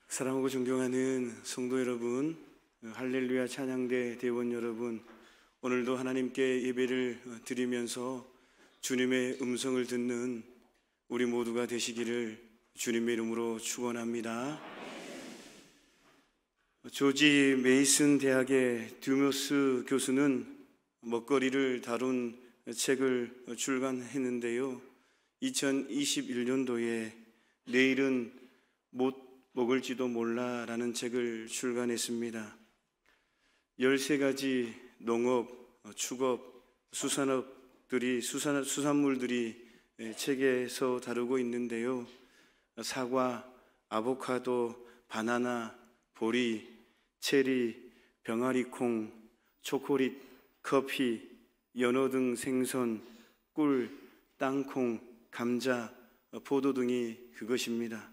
사랑하고 존경하는 성도 여러분, 할렐루야 찬양대 대원 여러분, 오늘도 하나님께 예배를 드리면서 주님의 음성을 듣는 우리 모두가 되시기를 주님의 이름으로 축원합니다. 조지 메이슨 대학의 듀모스 교수는 먹거리를 다룬 책을 출간했는데요, 2021년도에 내일은 못 먹을지도 몰라 라는 책을 출간했습니다. 13가지 농업, 축업, 수산물들이 책에서 다루고 있는데요, 사과, 아보카도, 바나나, 보리, 체리, 병아리콩, 초콜릿, 커피, 연어 등 생선, 꿀, 땅콩, 감자, 포도 등이 그것입니다.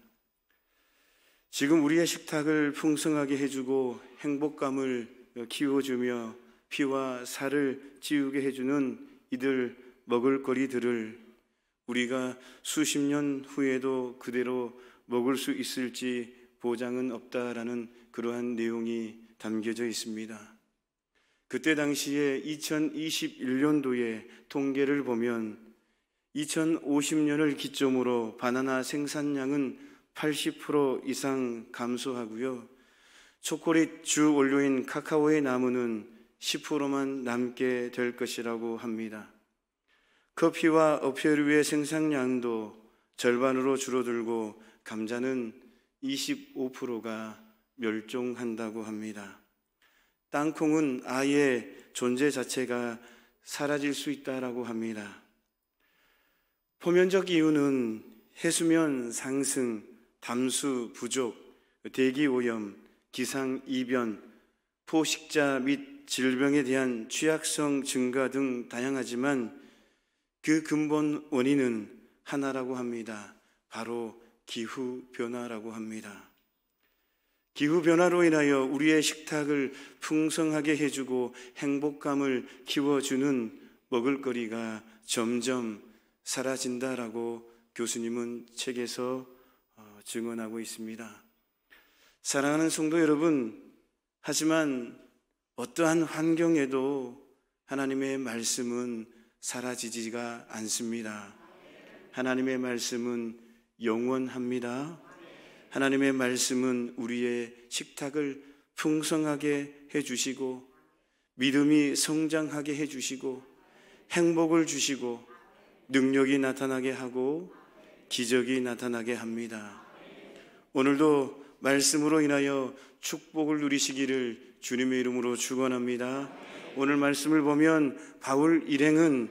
지금 우리의 식탁을 풍성하게 해주고 행복감을 키워주며 피와 살을 찌우게 해주는 이들 먹을거리들을 우리가 수십 년 후에도 그대로 먹을 수 있을지 보장은 없다라는 그러한 내용이 담겨져 있습니다. 그때 당시에 2021년도에 통계를 보면 2050년을 기점으로 바나나 생산량은 80% 이상 감소하고요, 초콜릿 주 원료인 카카오의 나무는 10%만 남게 될 것이라고 합니다. 커피와 어패류의 생산량도 절반으로 줄어들고 감자는 25%가 멸종한다고 합니다. 땅콩은 아예 존재 자체가 사라질 수 있다고 합니다. 표면적 이유는 해수면 상승, 담수 부족, 대기오염, 기상이변, 포식자 및 질병에 대한 취약성 증가 등 다양하지만 그 근본 원인은 하나라고 합니다. 바로 기후변화라고 합니다. 기후변화로 인하여 우리의 식탁을 풍성하게 해주고 행복감을 키워주는 먹을거리가 점점 사라진다라고 교수님은 책에서 증언하고 있습니다. 사랑하는 성도 여러분, 하지만 어떠한 환경에도 하나님의 말씀은 사라지지가 않습니다. 하나님의 말씀은 영원합니다. 하나님의 말씀은 우리의 식탁을 풍성하게 해주시고 믿음이 성장하게 해주시고 행복을 주시고 능력이 나타나게 하고 기적이 나타나게 합니다. 오늘도 말씀으로 인하여 축복을 누리시기를 주님의 이름으로 축원합니다. 오늘 말씀을 보면 바울 일행은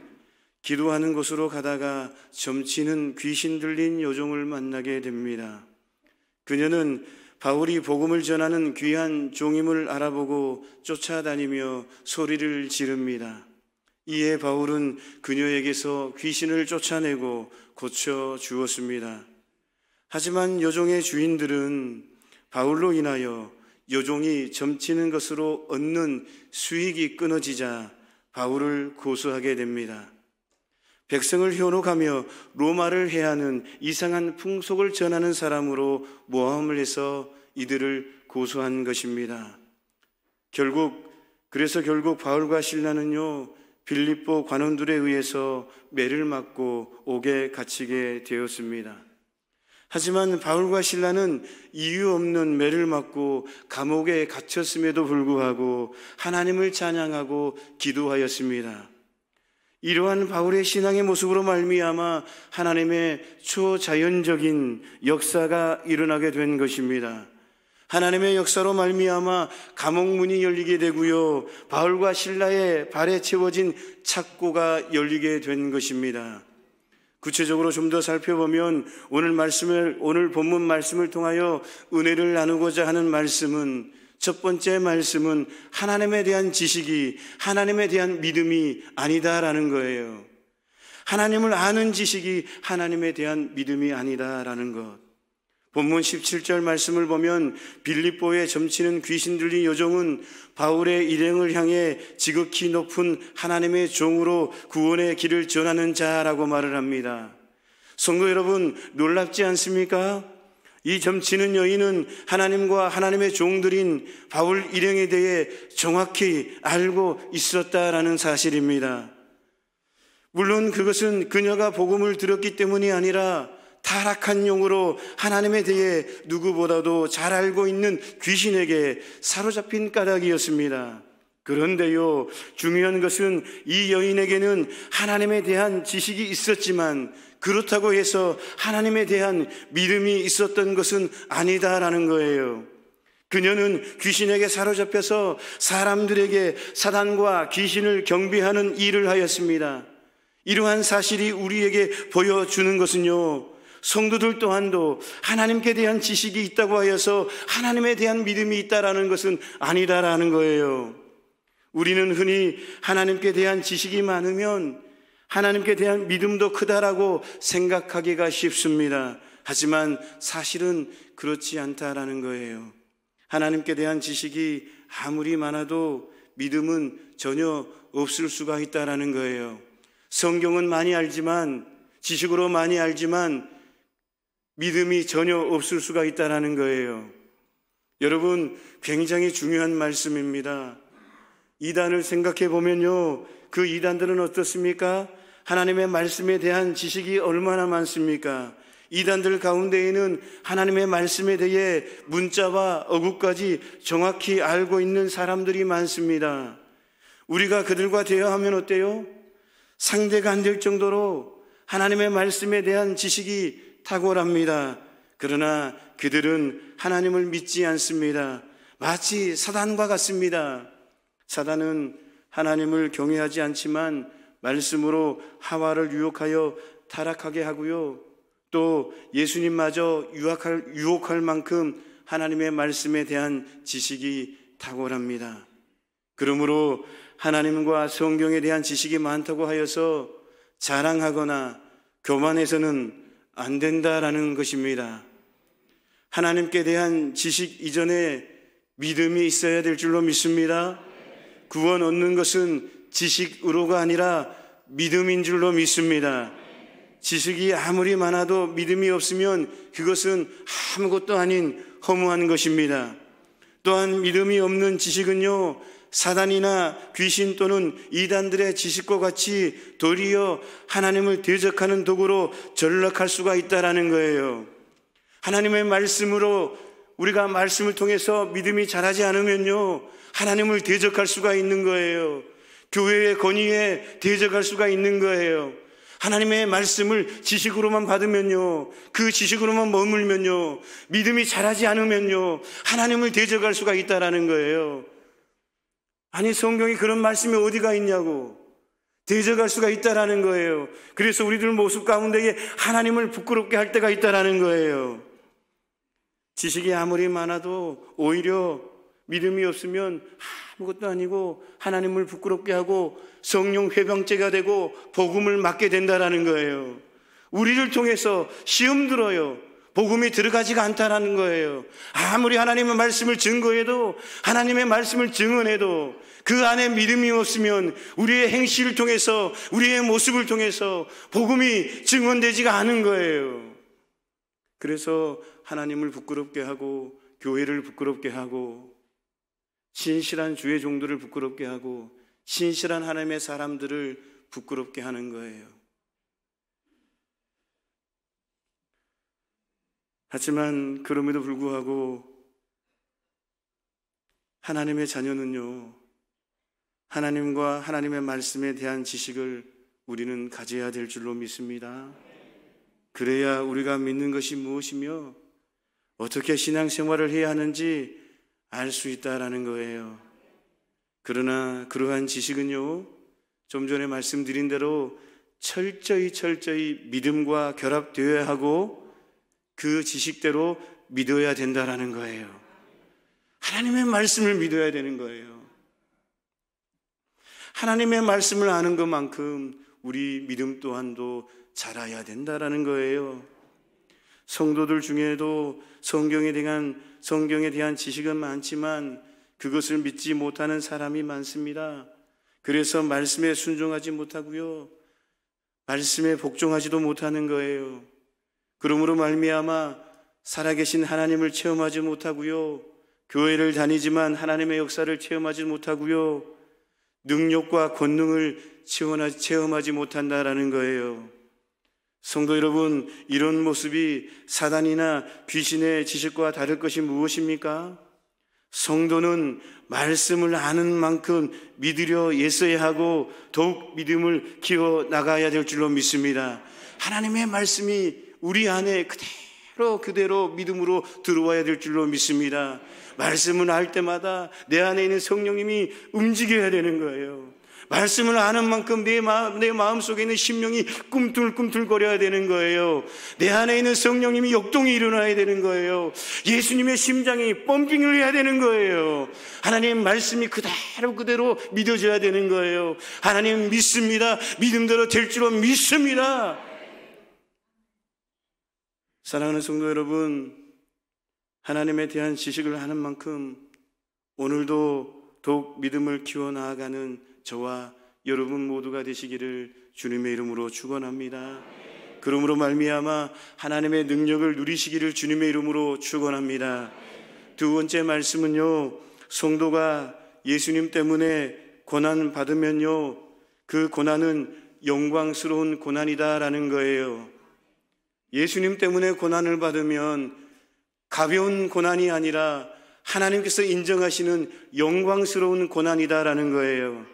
기도하는 곳으로 가다가 점치는 귀신 들린 여종을 만나게 됩니다. 그녀는 바울이 복음을 전하는 귀한 종임을 알아보고 쫓아다니며 소리를 지릅니다. 이에 바울은 그녀에게서 귀신을 쫓아내고 고쳐 주었습니다. 하지만 여종의 주인들은 바울로 인하여 여종이 점치는 것으로 얻는 수익이 끊어지자 바울을 고소하게 됩니다. 백성을 현혹하며 로마를 해하는 이상한 풍속을 전하는 사람으로 모함을 해서 이들을 고소한 것입니다. 그래서 결국 바울과 실라는요, 빌립보 관원들에 의해서 매를 맞고 옥에 갇히게 되었습니다. 하지만 바울과 실라는 이유 없는 매를 맞고 감옥에 갇혔음에도 불구하고 하나님을 찬양하고 기도하였습니다. 이러한 바울의 신앙의 모습으로 말미암아 하나님의 초자연적인 역사가 일어나게 된 것입니다. 하나님의 역사로 말미암아 감옥문이 열리게 되고요, 바울과 실라의 발에 채워진 착고가 열리게 된 것입니다. 구체적으로 좀 더 살펴보면 오늘 본문 말씀을 통하여 은혜를 나누고자 하는 말씀은, 첫 번째 말씀은 하나님에 대한 지식이 하나님에 대한 믿음이 아니다라는 거예요. 하나님을 아는 지식이 하나님에 대한 믿음이 아니다라는 것. 본문 17절 말씀을 보면 빌립보에 점치는 귀신 들린 여종은 바울의 일행을 향해 지극히 높은 하나님의 종으로 구원의 길을 전하는 자라고 말을 합니다. 성도 여러분, 놀랍지 않습니까? 이 점치는 여인은 하나님과 하나님의 종들인 바울 일행에 대해 정확히 알고 있었다라는 사실입니다. 물론 그것은 그녀가 복음을 들었기 때문이 아니라 타락한 영으로 하나님에 대해 누구보다도 잘 알고 있는 귀신에게 사로잡힌 까닭이었습니다. 그런데요, 중요한 것은 이 여인에게는 하나님에 대한 지식이 있었지만 그렇다고 해서 하나님에 대한 믿음이 있었던 것은 아니다라는 거예요. 그녀는 귀신에게 사로잡혀서 사람들에게 사단과 귀신을 경배하는 일을 하였습니다. 이러한 사실이 우리에게 보여주는 것은요, 성도들 또한도 하나님께 대한 지식이 있다고 하여서 하나님에 대한 믿음이 있다라는 것은 아니다라는 거예요. 우리는 흔히 하나님께 대한 지식이 많으면 하나님께 대한 믿음도 크다라고 생각하기가 쉽습니다. 하지만 사실은 그렇지 않다라는 거예요. 하나님께 대한 지식이 아무리 많아도 믿음은 전혀 없을 수가 있다라는 거예요. 성경은 많이 알지만, 지식으로 많이 알지만 믿음이 전혀 없을 수가 있다라는 거예요. 여러분, 굉장히 중요한 말씀입니다. 이단을 생각해 보면요, 그 이단들은 어떻습니까? 하나님의 말씀에 대한 지식이 얼마나 많습니까? 이단들 가운데에는 하나님의 말씀에 대해 문자와 어구까지 정확히 알고 있는 사람들이 많습니다. 우리가 그들과 대화하면 어때요? 상대가 안 될 정도로 하나님의 말씀에 대한 지식이 탁월합니다. 그러나 그들은 하나님을 믿지 않습니다. 마치 사단과 같습니다. 사단은 하나님을 경외하지 않지만 말씀으로 하와를 유혹하여 타락하게 하고요, 또 예수님마저 유혹할 만큼 하나님의 말씀에 대한 지식이 탁월합니다. 그러므로 하나님과 성경에 대한 지식이 많다고 하여서 자랑하거나 교만해서는 안 된다라는 것입니다. 하나님께 대한 지식 이전에 믿음이 있어야 될 줄로 믿습니다. 구원 얻는 것은 지식으로가 아니라 믿음인 줄로 믿습니다. 지식이 아무리 많아도 믿음이 없으면 그것은 아무것도 아닌 허무한 것입니다. 또한 믿음이 없는 지식은요, 사단이나 귀신 또는 이단들의 지식과 같이 도리어 하나님을 대적하는 도구로 전락할 수가 있다라는 거예요. 하나님의 말씀으로 우리가 말씀을 통해서 믿음이 자라지 않으면요, 하나님을 대적할 수가 있는 거예요. 교회의 권위에 대적할 수가 있는 거예요. 하나님의 말씀을 지식으로만 받으면요, 그 지식으로만 머물면요, 믿음이 자라지 않으면요, 하나님을 대적할 수가 있다라는 거예요. 아니, 성경이 그런 말씀이 어디가 있냐고. 대적할 수가 있다라는 거예요. 그래서 우리들 모습 가운데에 하나님을 부끄럽게 할 때가 있다라는 거예요. 지식이 아무리 많아도 오히려 믿음이 없으면 아무것도 아니고 하나님을 부끄럽게 하고 성령 회방죄가 되고 복음을 막게 된다라는 거예요. 우리를 통해서 시험 들어요. 복음이 들어가지가 않다라는 거예요. 아무리 하나님의 말씀을 증거해도, 하나님의 말씀을 증언해도 그 안에 믿음이 없으면 우리의 행실을 통해서, 우리의 모습을 통해서 복음이 증언되지가 않은 거예요. 그래서 하나님을 부끄럽게 하고 교회를 부끄럽게 하고 신실한 주의 종들을 부끄럽게 하고 신실한 하나님의 사람들을 부끄럽게 하는 거예요. 하지만 그럼에도 불구하고 하나님의 자녀는요, 하나님과 하나님의 말씀에 대한 지식을 우리는 가져야 될 줄로 믿습니다. 그래야 우리가 믿는 것이 무엇이며 어떻게 신앙생활을 해야 하는지 알 수 있다라는 거예요. 그러나 그러한 지식은요, 좀 전에 말씀드린 대로 철저히 믿음과 결합되어야 하고 그 지식대로 믿어야 된다라는 거예요. 하나님의 말씀을 믿어야 되는 거예요. 하나님의 말씀을 아는 것만큼 우리 믿음 또한도 자라야 된다라는 거예요. 성도들 중에도 성경에 대한 지식은 많지만 그것을 믿지 못하는 사람이 많습니다. 그래서 말씀에 순종하지 못하고요, 말씀에 복종하지도 못하는 거예요. 그러므로 말미암아 살아계신 하나님을 체험하지 못하고요, 교회를 다니지만 하나님의 역사를 체험하지 못하고요, 능력과 권능을 체험하지 못한다라는 거예요. 성도 여러분, 이런 모습이 사단이나 귀신의 지식과 다를 것이 무엇입니까? 성도는 말씀을 아는 만큼 믿으려 애써야 하고 더욱 믿음을 키워 나가야 될 줄로 믿습니다. 하나님의 말씀이 우리 안에 그대로 믿음으로 들어와야 될 줄로 믿습니다. 말씀을 알 때마다 내 안에 있는 성령님이 움직여야 되는 거예요. 말씀을 아는 만큼 내 마음속에 있는 심령이 꿈틀꿈틀거려야 되는 거예요. 내 안에 있는 성령님이 역동이 일어나야 되는 거예요. 예수님의 심장이 펌핑을 해야 되는 거예요. 하나님 말씀이 그대로 믿어져야 되는 거예요. 하나님 믿습니다. 믿음대로 될 줄로 믿습니다. 사랑하는 성도 여러분, 하나님에 대한 지식을 하는 만큼 오늘도 더욱 믿음을 키워 나아가는 저와 여러분 모두가 되시기를 주님의 이름으로 축원합니다. 그러므로 말미암아 하나님의 능력을 누리시기를 주님의 이름으로 축원합니다. 두 번째 말씀은요, 성도가 예수님 때문에 고난 받으면요, 그 고난은 영광스러운 고난이다라는 거예요. 예수님 때문에 고난을 받으면 가벼운 고난이 아니라 하나님께서 인정하시는 영광스러운 고난이다라는 거예요.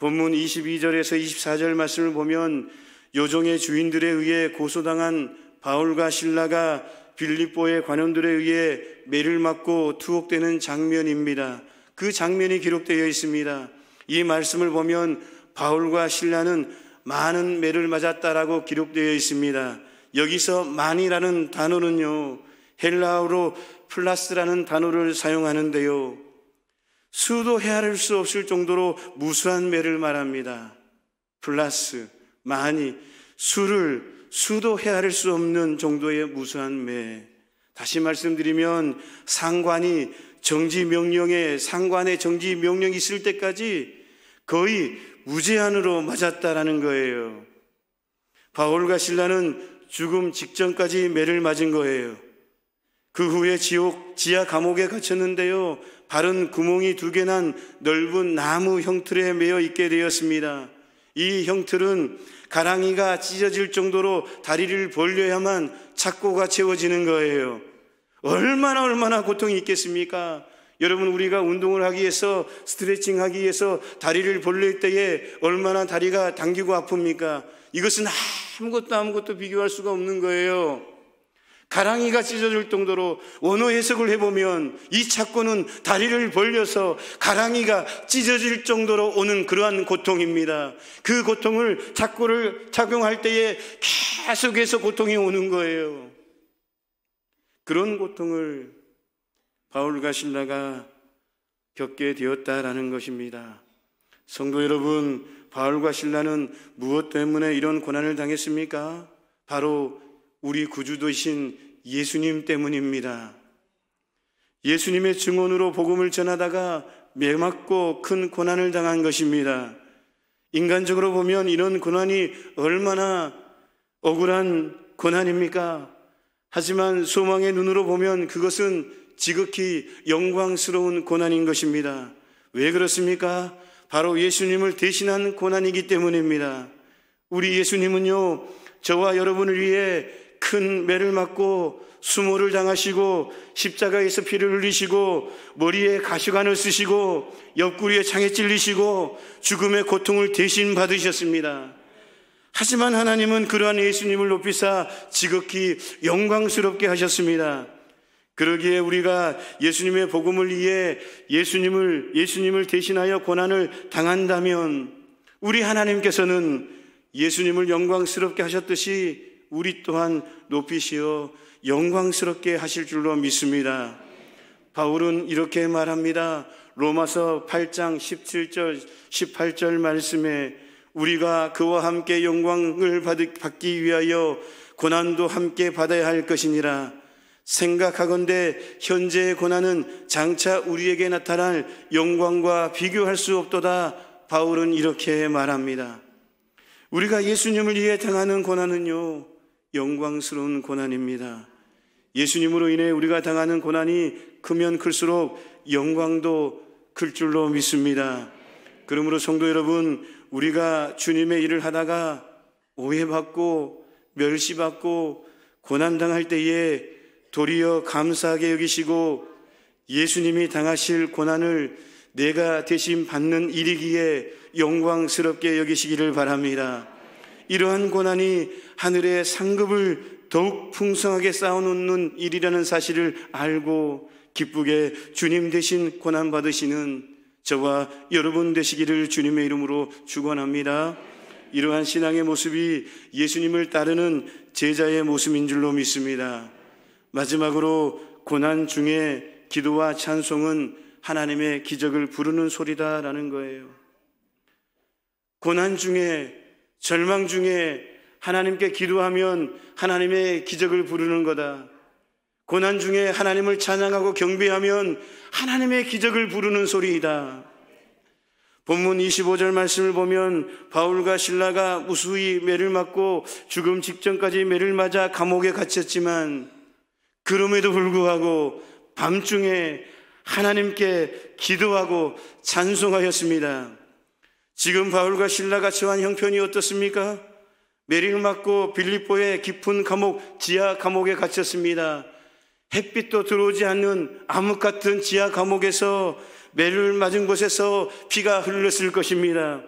본문 22절에서 24절 말씀을 보면 요종의 주인들에 의해 고소당한 바울과 실라가 빌립보의 관원들에 의해 매를 맞고 투옥되는 장면입니다. 그 장면이 기록되어 있습니다. 이 말씀을 보면 바울과 실라는 많은 매를 맞았다라고 기록되어 있습니다. 여기서 많이라는 단어는요, 헬라어로 플라스라는 단어를 사용하는데요, 수도 헤아릴 수 없을 정도로 무수한 매를 말합니다. 플러스, 많이, 수도 헤아릴 수 없는 정도의 무수한 매. 다시 말씀드리면 상관의 정지 명령이 있을 때까지 거의 무제한으로 맞았다라는 거예요. 바울과 실라는 죽음 직전까지 매를 맞은 거예요. 그 후에 지하 감옥에 갇혔는데요, 바른 구멍이 2개 난 넓은 나무 형틀에 매여 있게 되었습니다. 이 형틀은 가랑이가 찢어질 정도로 다리를 벌려야만 착고가 채워지는 거예요. 얼마나 고통이 있겠습니까? 여러분, 우리가 운동을 하기 위해서, 스트레칭 하기 위해서 다리를 벌릴 때에 얼마나 다리가 당기고 아픕니까? 이것은 아무것도 비교할 수가 없는 거예요. 가랑이가 찢어질 정도로 원어 해석을 해보면 이 착고는 다리를 벌려서 가랑이가 찢어질 정도로 오는 그러한 고통입니다. 그 고통을 착고를 착용할 때에 계속해서 고통이 오는 거예요. 그런 고통을 바울과 실라가 겪게 되었다라는 것입니다. 성도 여러분, 바울과 실라는 무엇 때문에 이런 고난을 당했습니까? 바로 우리 구주되신 예수님 때문입니다. 예수님의 증언으로 복음을 전하다가 매맞고 큰 고난을 당한 것입니다. 인간적으로 보면 이런 고난이 얼마나 억울한 고난입니까? 하지만 소망의 눈으로 보면 그것은 지극히 영광스러운 고난인 것입니다. 왜 그렇습니까? 바로 예수님을 대신한 고난이기 때문입니다. 우리 예수님은요, 저와 여러분을 위해 큰 매를 맞고 수모를 당하시고 십자가에서 피를 흘리시고 머리에 가시관을 쓰시고 옆구리에 창에 찔리시고 죽음의 고통을 대신 받으셨습니다. 하지만 하나님은 그러한 예수님을 높이사 지극히 영광스럽게 하셨습니다. 그러기에 우리가 예수님의 복음을 위해 예수님을 대신하여 고난을 당한다면 우리 하나님께서는 예수님을 영광스럽게 하셨듯이 우리 또한 높이시어 영광스럽게 하실 줄로 믿습니다. 바울은 이렇게 말합니다. 로마서 8장 17절 18절 말씀에 우리가 그와 함께 영광을 받기 위하여 고난도 함께 받아야 할 것이니라. 생각하건대 현재의 고난은 장차 우리에게 나타날 영광과 비교할 수 없도다. 바울은 이렇게 말합니다. 우리가 예수님을 위해 당하는 고난은요, 영광스러운 고난입니다. 예수님으로 인해 우리가 당하는 고난이 크면 클수록 영광도 클 줄로 믿습니다. 그러므로 성도 여러분, 우리가 주님의 일을 하다가 오해받고 멸시받고 고난당할 때에 도리어 감사하게 여기시고 예수님이 당하실 고난을 내가 대신 받는 일이기에 영광스럽게 여기시기를 바랍니다. 이러한 고난이 하늘의 상급을 더욱 풍성하게 쌓아놓는 일이라는 사실을 알고 기쁘게 주님 대신 고난받으시는 저와 여러분 되시기를 주님의 이름으로 축원합니다. 이러한 신앙의 모습이 예수님을 따르는 제자의 모습인 줄로 믿습니다. 마지막으로 고난 중에 기도와 찬송은 하나님의 기적을 부르는 소리다라는 거예요. 고난 중에, 절망 중에 하나님께 기도하면 하나님의 기적을 부르는 거다. 고난 중에 하나님을 찬양하고 경배하면 하나님의 기적을 부르는 소리이다. 본문 25절 말씀을 보면 바울과 실라가 무수히 매를 맞고 죽음 직전까지 매를 맞아 감옥에 갇혔지만 그럼에도 불구하고 밤중에 하나님께 기도하고 찬송하였습니다. 지금 바울과 실라가 처한 형편이 어떻습니까? 매를 맞고 빌립보의 깊은 감옥, 지하 감옥에 갇혔습니다. 햇빛도 들어오지 않는 암흑 같은 지하 감옥에서 매를 맞은 곳에서 피가 흘렀을 것입니다.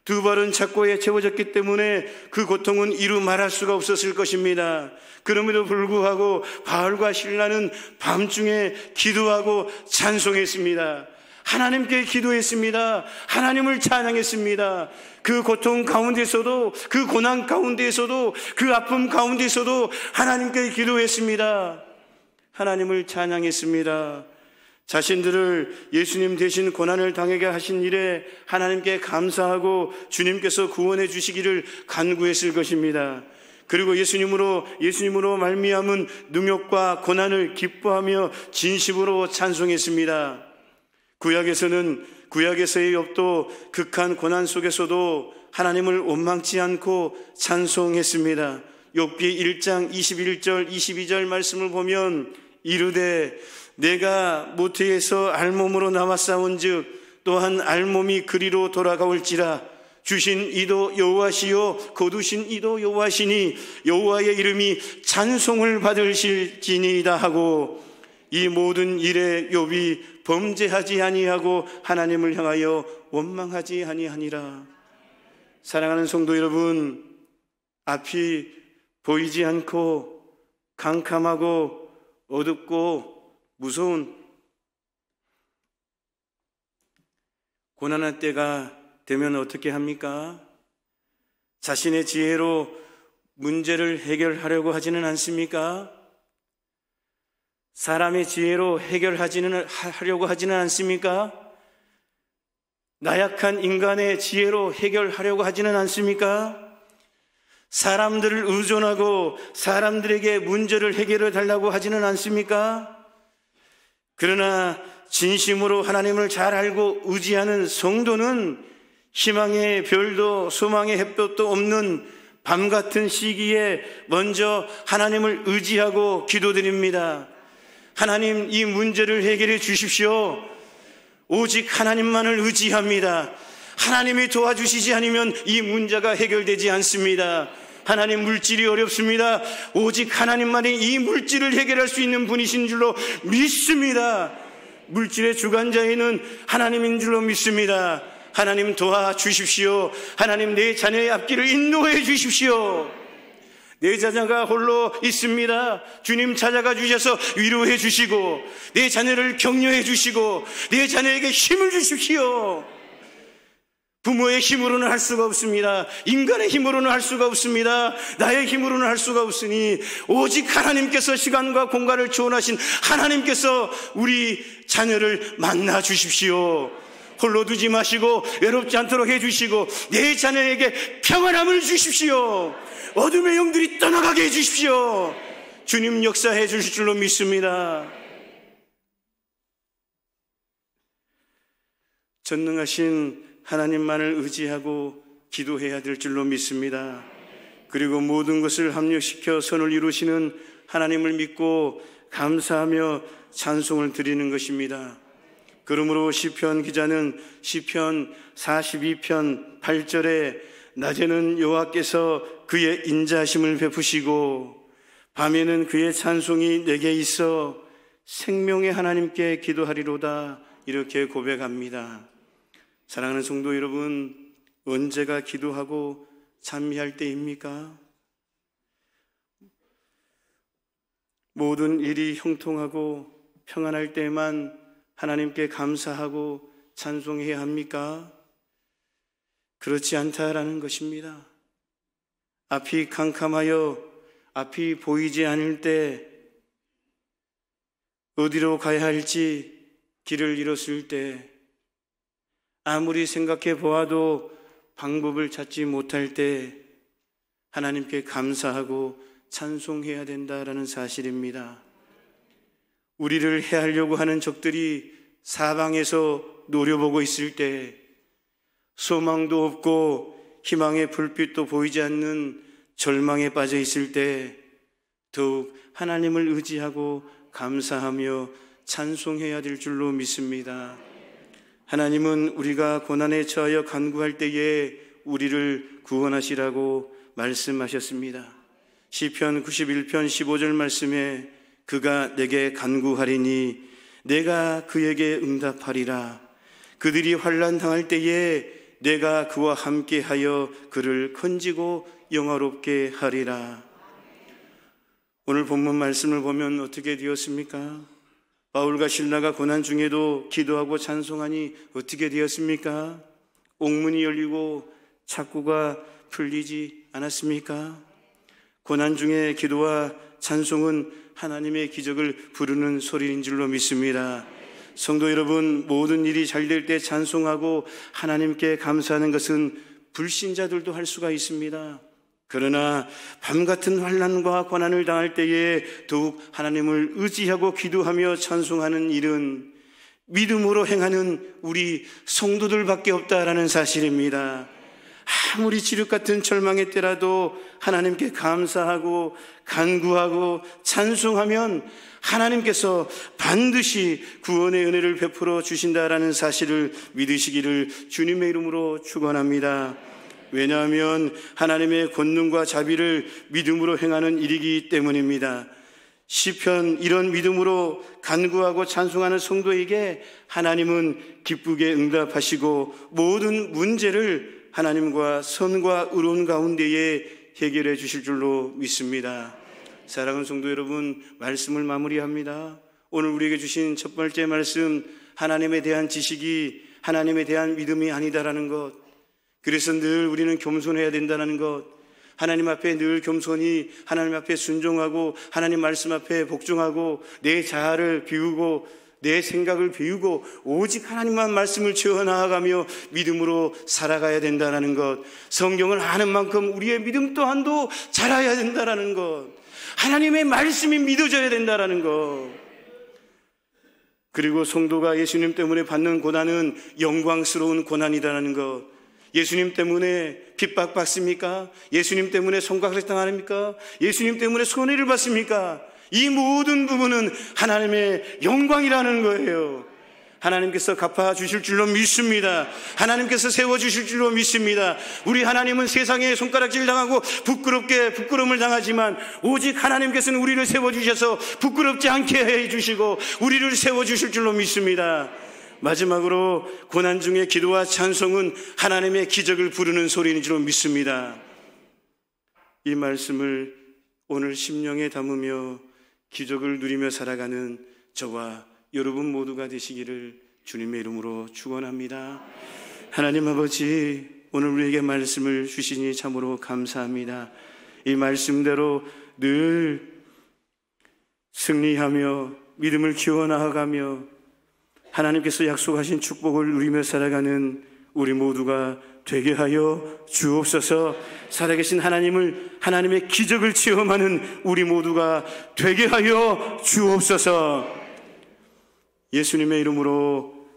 두 발은 착고에 채워졌기 때문에 그 고통은 이루 말할 수가 없었을 것입니다. 그럼에도 불구하고 바울과 실라는 밤중에 기도하고 찬송했습니다. 하나님께 기도했습니다. 하나님을 찬양했습니다. 그 고통 가운데서도, 그 고난 가운데서도, 그 아픔 가운데서도 하나님께 기도했습니다. 하나님을 찬양했습니다. 자신들을 예수님 대신 고난을 당하게 하신 일에 하나님께 감사하고 주님께서 구원해 주시기를 간구했을 것입니다. 그리고 예수님으로 말미암은 능욕과 고난을 기뻐하며 진심으로 찬송했습니다. 구약에서의 욥도 극한 고난 속에서도 하나님을 원망치 않고 찬송했습니다. 욥기 1장 21절 22절 말씀을 보면 이르되 내가 모태에서 알몸으로 나왔사온즉 또한 알몸이 그리로 돌아가올지라 주신 이도 여호와시요 거두신 이도 여호와시니 여호와의 이름이 찬송을 받으실지니이다 하고 이 모든 일에 욥이 범죄하지 아니하고 하나님을 향하여 원망하지 아니하니라. 사랑하는 성도 여러분, 앞이 보이지 않고 캄캄하고 어둡고 무서운 고난할 때가 되면 어떻게 합니까? 자신의 지혜로 문제를 해결하려고 하지는 않습니까? 사람의 지혜로 하려고 하지는 않습니까? 나약한 인간의 지혜로 해결하려고 하지는 않습니까? 사람들을 의존하고 사람들에게 문제를 해결해 달라고 하지는 않습니까? 그러나 진심으로 하나님을 잘 알고 의지하는 성도는 희망의 별도 소망의 햇볕도 없는 밤 같은 시기에 먼저 하나님을 의지하고 기도드립니다. 하나님, 이 문제를 해결해 주십시오. 오직 하나님만을 의지합니다. 하나님이 도와주시지 않으면 이 문제가 해결되지 않습니다. 하나님, 물질이 어렵습니다. 오직 하나님만이 이 물질을 해결할 수 있는 분이신 줄로 믿습니다. 물질의 주관자에는 하나님인 줄로 믿습니다. 하나님 도와주십시오. 하나님, 내 자녀의 앞길을 인도해 주십시오. 내 자녀가 홀로 있습니다. 주님 찾아가 주셔서 위로해 주시고 내 자녀를 격려해 주시고 내 자녀에게 힘을 주십시오. 부모의 힘으로는 할 수가 없습니다. 인간의 힘으로는 할 수가 없습니다. 나의 힘으로는 할 수가 없으니 오직 하나님께서 시간과 공간을 초월하신 하나님께서 우리 자녀를 만나 주십시오. 홀로 두지 마시고 외롭지 않도록 해주시고 내 자녀에게 평안함을 주십시오. 어둠의 영들이 떠나가게 해주십시오. 주님 역사해 주실 줄로 믿습니다. 전능하신 하나님만을 의지하고 기도해야 될 줄로 믿습니다. 그리고 모든 것을 합력시켜 선을 이루시는 하나님을 믿고 감사하며 찬송을 드리는 것입니다. 그러므로 시편 기자는 시편 42편 8절에 낮에는 여호와께서 그의 인자하심을 베푸시고 밤에는 그의 찬송이 내게 있어 생명의 하나님께 기도하리로다, 이렇게 고백합니다. 사랑하는 성도 여러분, 언제가 기도하고 찬미할 때입니까? 모든 일이 형통하고 평안할 때만 하나님께 감사하고 찬송해야 합니까? 그렇지 않다라는 것입니다. 앞이 캄캄하여 앞이 보이지 않을 때, 어디로 가야 할지 길을 잃었을 때, 아무리 생각해 보아도 방법을 찾지 못할 때 하나님께 감사하고 찬송해야 된다라는 사실입니다. 우리를 해하려고 하는 적들이 사방에서 노려보고 있을 때, 소망도 없고 희망의 불빛도 보이지 않는 절망에 빠져 있을 때 더욱 하나님을 의지하고 감사하며 찬송해야 될 줄로 믿습니다. 하나님은 우리가 고난에 처하여 간구할 때에 우리를 구원하시라고 말씀하셨습니다. 시편 91편 15절 말씀에 그가 내게 간구하리니 내가 그에게 응답하리라. 그들이 환난 당할 때에 내가 그와 함께하여 그를 건지고 영화롭게 하리라. 오늘 본문 말씀을 보면 어떻게 되었습니까? 바울과 실라가 고난 중에도 기도하고 찬송하니 어떻게 되었습니까? 옥문이 열리고 착고가 풀리지 않았습니까? 고난 중에 기도와 찬송은 하나님의 기적을 부르는 소리인 줄로 믿습니다. 성도 여러분, 모든 일이 잘 될 때 찬송하고 하나님께 감사하는 것은 불신자들도 할 수가 있습니다. 그러나 밤같은 환난과 고난을 당할 때에 더욱 하나님을 의지하고 기도하며 찬송하는 일은 믿음으로 행하는 우리 성도들밖에 없다라는 사실입니다. 아무리 지륵 같은 절망의 때라도 하나님께 감사하고 간구하고 찬송하면 하나님께서 반드시 구원의 은혜를 베풀어 주신다라는 사실을 믿으시기를 주님의 이름으로 축원합니다. 왜냐하면 하나님의 권능과 자비를 믿음으로 행하는 일이기 때문입니다. 시편 이런 믿음으로 간구하고 찬송하는 성도에게 하나님은 기쁘게 응답하시고 모든 문제를 하나님과 선과 의로운 가운데에 해결해 주실 줄로 믿습니다. 사랑하는 성도 여러분, 말씀을 마무리합니다. 오늘 우리에게 주신 첫 번째 말씀, 하나님에 대한 지식이 하나님에 대한 믿음이 아니다라는 것. 그래서 늘 우리는 겸손해야 된다는 것. 하나님 앞에 늘 겸손히 하나님 앞에 순종하고 하나님 말씀 앞에 복종하고 내 자아를 비우고 내 생각을 비우고 오직 하나님만 말씀을 채워나가며 믿음으로 살아가야 된다는 것. 성경을 아는 만큼 우리의 믿음 또한도 자라야 된다는 것. 하나님의 말씀이 믿어져야 된다는 것. 그리고 성도가 예수님 때문에 받는 고난은 영광스러운 고난이라는 것. 예수님 때문에 핍박받습니까? 예수님 때문에 성곽을 당합니까? 예수님 때문에 손해를 받습니까? 이 모든 부분은 하나님의 영광이라는 거예요. 하나님께서 갚아주실 줄로 믿습니다. 하나님께서 세워주실 줄로 믿습니다. 우리 하나님은 세상에 손가락질 당하고 부끄러움을 당하지만 오직 하나님께서는 우리를 세워주셔서 부끄럽지 않게 해주시고 우리를 세워주실 줄로 믿습니다. 마지막으로 고난 중에 기도와 찬송은 하나님의 기적을 부르는 소리인 줄로 믿습니다. 이 말씀을 오늘 심령에 담으며 기적을 누리며 살아가는 저와 여러분 모두가 되시기를 주님의 이름으로 축원합니다. 하나님 아버지, 오늘 우리에게 말씀을 주시니 참으로 감사합니다. 이 말씀대로 늘 승리하며 믿음을 키워나가며 하나님께서 약속하신 축복을 누리며 살아가는 우리 모두가 되게 하여 주옵소서. 살아계신 하나님의 기적을 체험하는 우리 모두가 되게 하여 주옵소서. 예수님의 이름으로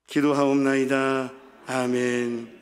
기도하옵나이다. 아멘.